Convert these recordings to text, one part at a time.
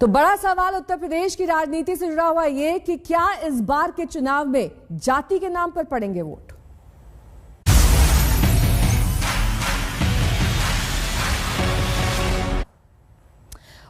तो बड़ा सवाल उत्तर प्रदेश की राजनीति से जुड़ा हुआ ये कि क्या इस बार के चुनाव में जाति के नाम पर पड़ेंगे वोट।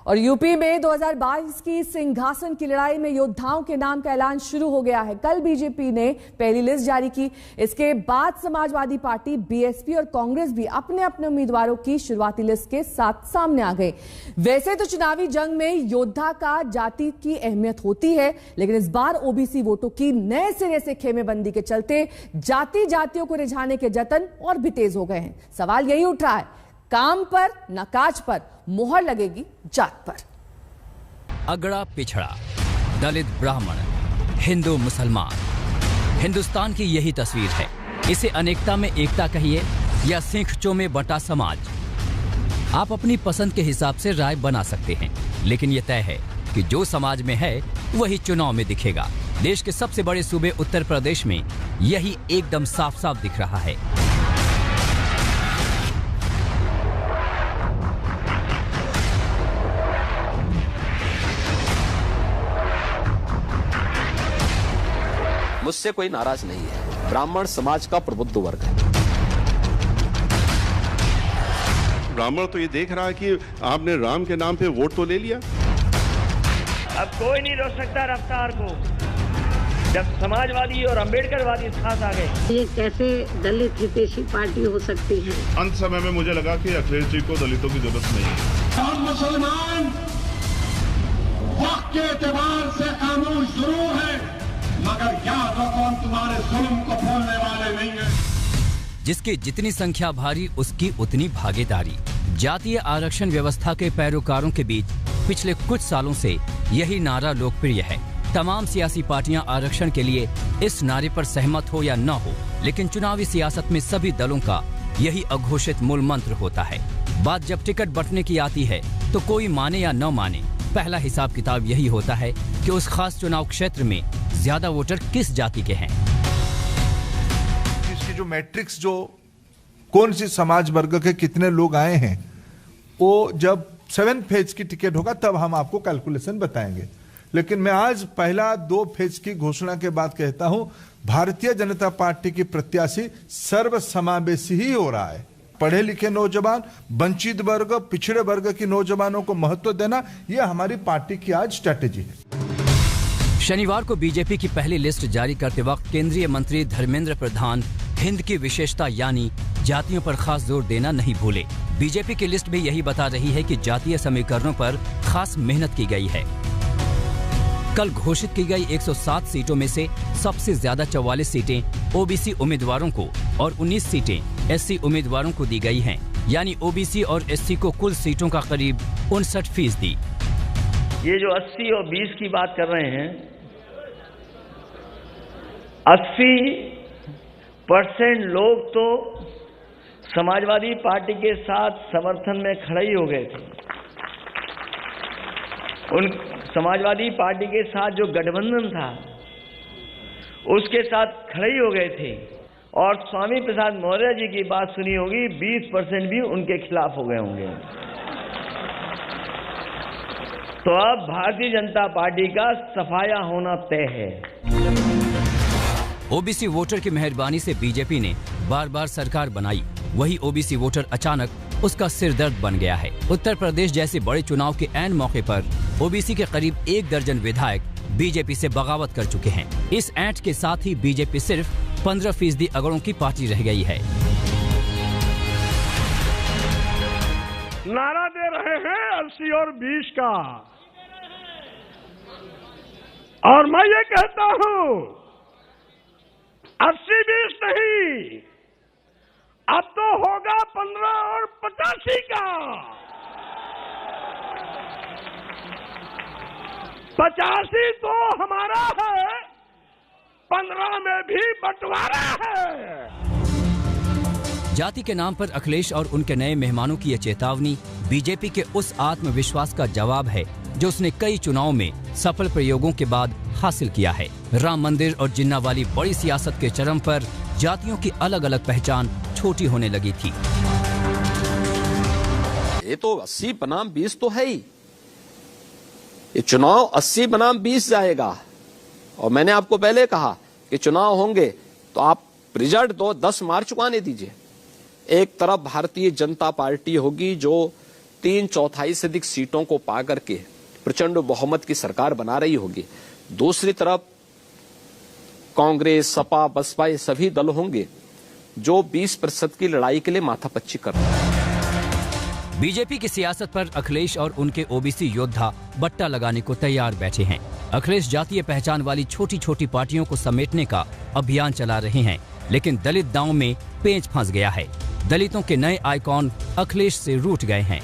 और यूपी में 2022 की सिंहासन की लड़ाई में योद्धाओं के नाम का ऐलान शुरू हो गया है। कल बीजेपी ने पहली लिस्ट जारी की। इसके बाद समाजवादी पार्टी, बीएसपी और कांग्रेस भी अपने अपने उम्मीदवारों की शुरुआती लिस्ट के साथ सामने आ गए। वैसे तो चुनावी जंग में योद्धा का जाति की अहमियत होती है, लेकिन इस बार ओबीसी वोटों की नए सिरे से खेमेबंदी के चलते जातियों को रिझाने के जतन और भी तेज हो गए हैं। सवाल यही उठ रहा है, काम पर न काज पर मोहर लगेगी जात पर। अगड़ा पिछड़ा, दलित ब्राह्मण, हिंदू मुसलमान, हिंदुस्तान की यही तस्वीर है। इसे अनेकता में एकता कहिए या सिंखचों में बंटा समाज, आप अपनी पसंद के हिसाब से राय बना सकते हैं, लेकिन यह तय है कि जो समाज में है वही चुनाव में दिखेगा। देश के सबसे बड़े सूबे उत्तर प्रदेश में यही एकदम साफ साफ दिख रहा है। मुझसे कोई नाराज नहीं है। ब्राह्मण समाज का प्रबुद्ध वर्ग है। ब्राह्मण तो ये देख रहा है कि आपने राम के नाम पे वोट तो ले लिया। अब कोई नहीं रोक सकता रफ्तार को, जब समाजवादी और अम्बेडकरवादी साथ आ गए। ये कैसे दलित हितैषी पार्टी हो सकती है? अंत समय में मुझे लगा कि अखिलेश जी को दलितों की जरूरत नहीं है। हम मुसलमान वक्त के एतबार से कानून शुरू है, मगर याद रखो हम तुम्हारे जुल्म को भूलने वाले नहीं हैं। जिसकी जितनी संख्या भारी उसकी उतनी भागीदारी। जातीय आरक्षण व्यवस्था के पैरोकारों के बीच पिछले कुछ सालों से यही नारा लोकप्रिय है। तमाम सियासी पार्टियां आरक्षण के लिए इस नारे पर सहमत हो या न हो, लेकिन चुनावी सियासत में सभी दलों का यही अघोषित मूल मंत्र होता है। बात जब टिकट बंटने की आती है तो कोई माने या न माने, पहला हिसाब किताब यही होता है कि उस खास चुनाव क्षेत्र में ज्यादा वोटर किस जाति के हैं। इसकी जो मैट्रिक्स, जो कौन सी समाज वर्ग के कितने लोग आए हैं, वो जब 7 फेज की टिकट होगा तब हम आपको कैलकुलेशन बताएंगे। लेकिन मैं आज पहला 2 फेज की घोषणा के बाद कहता हूं, भारतीय जनता पार्टी की प्रत्याशी सर्वसमावेशी ही हो रहा है। पढ़े लिखे नौजवान, वंचित वर्ग, पिछड़े वर्ग के नौजवानों को महत्व देना, यह हमारी पार्टी की आज स्ट्रैटेजी है। शनिवार को बीजेपी की पहली लिस्ट जारी करते वक्त केंद्रीय मंत्री धर्मेंद्र प्रधान हिंद की विशेषता यानी जातियों पर खास जोर देना नहीं भूले। बीजेपी की लिस्ट भी यही बता रही है कि जातीय समीकरणों पर खास मेहनत की गई है। कल घोषित की गई 107 सीटों में से सबसे ज्यादा 44 सीटें ओबीसी उम्मीदवारों को और 19 सीटें एससी उम्मीदवारों को दी गई हैं। यानी ओबीसी और एससी को कुल सीटों का करीब 59%। ये जो 80 और 20 की बात कर रहे हैं, 80% लोग तो समाजवादी पार्टी के साथ समर्थन में खड़े ही हो गए थे। उन समाजवादी पार्टी के साथ जो गठबंधन था उसके साथ खड़े ही हो गए थे। और स्वामी प्रसाद मौर्य जी की बात सुनी होगी, 20% भी उनके खिलाफ हो गए होंगे। तो अब भारतीय जनता पार्टी का सफाया होना तय है। ओबीसी वोटर की मेहरबानी से बीजेपी ने बार बार सरकार बनाई, वही ओबीसी वोटर अचानक उसका सिरदर्द बन गया है। उत्तर प्रदेश जैसे बड़े चुनाव के ऐन मौके पर ओबीसी के करीब 1 दर्जन विधायक बीजेपी से बगावत कर चुके हैं। इस ऐंठ के साथ ही बीजेपी सिर्फ 15% अगड़ों की पार्टी रह गई है। नारा दे रहे हैं 80 और 20 का, और मैं ये कहता हूं 80-20 नहीं, अब तो होगा 15 और 85 का। 85 तो हमारा है, 15 में भी बंटवारा है। जाति के नाम पर अखिलेश और उनके नए मेहमानों की यह चेतावनी बीजेपी के उस आत्मविश्वास का जवाब है जो उसने कई चुनावों में सफल प्रयोगों के बाद हासिल किया है। राम मंदिर और जिन्ना वाली बड़ी सियासत के चरम पर जातियों की अलग अलग पहचान छोटी होने लगी थी। ये तो 80 बनाम 20 तो है ही। ये चुनाव 80 बनाम 20 जाएगा। और मैंने आपको पहले कहा कि चुनाव होंगे तो आप रिजल्ट दो, 10 मार्च को आने दीजिए। एक तरफ भारतीय जनता पार्टी होगी जो 3/4 से अधिक सीटों को पा करके प्रचंड बहुमत की सरकार बना रही होगी, दूसरी तरफ कांग्रेस, सपा, बसपा ये सभी दल होंगे जो 20% की लड़ाई के लिए माथापच्ची कर रहे हैं। बीजेपी की सियासत पर अखिलेश और उनके ओबीसी योद्धा बट्टा लगाने को तैयार बैठे हैं। अखिलेश जातीय पहचान वाली छोटी छोटी पार्टियों को समेटने का अभियान चला रहे हैं, लेकिन दलित दांव में पेंच फंस गया है। दलितों के नए आइकॉन अखिलेश से रूठ गए हैं।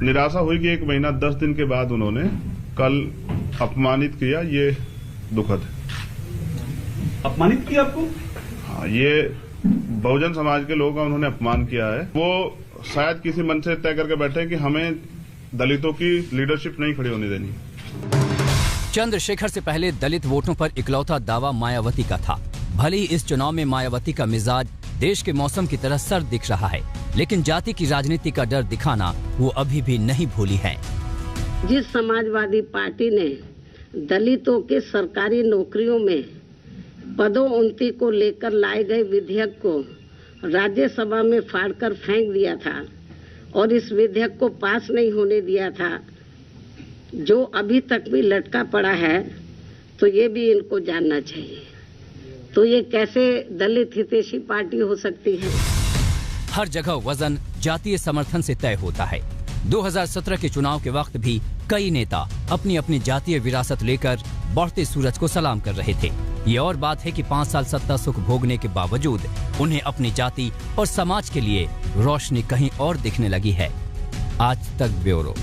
निराशा हुई कि 1 महीना 10 दिन के बाद उन्होंने कल अपमानित किया, ये दुखद है। अपमानित किया आपको? हाँ, ये बहुजन समाज के लोगों का उन्होंने अपमान किया है। वो शायद किसी मन से तय करके बैठे कि हमें दलितों की लीडरशिप नहीं खड़ी होने देनी। चंद्रशेखर से पहले दलित वोटों पर इकलौता दावा मायावती का था। भले ही इस चुनाव में मायावती का मिजाज देश के मौसम की तरह सर्द दिख रहा है, लेकिन जाति की राजनीति का डर दिखाना वो अभी भी नहीं भूली है। जिस समाजवादी पार्टी ने दलितों के सरकारी नौकरियों में पदोन्नति को लेकर लाए गए विधेयक को राज्यसभा में फाड़कर फेंक दिया था और इस विधेयक को पास नहीं होने दिया था, जो अभी तक भी लटका पड़ा है, तो ये भी इनको जानना चाहिए। तो ये कैसे दलित हितैषी पार्टी हो सकती है? हर जगह वजन जातीय समर्थन से तय होता है। 2017 के चुनाव के वक्त भी कई नेता अपनी अपनी जातीय विरासत लेकर बढ़ते सूरज को सलाम कर रहे थे। ये और बात है कि 5 साल सत्ता सुख भोगने के बावजूद उन्हें अपनी जाति और समाज के लिए रोशनी कहीं और दिखने लगी है। आज तक ब्यूरो।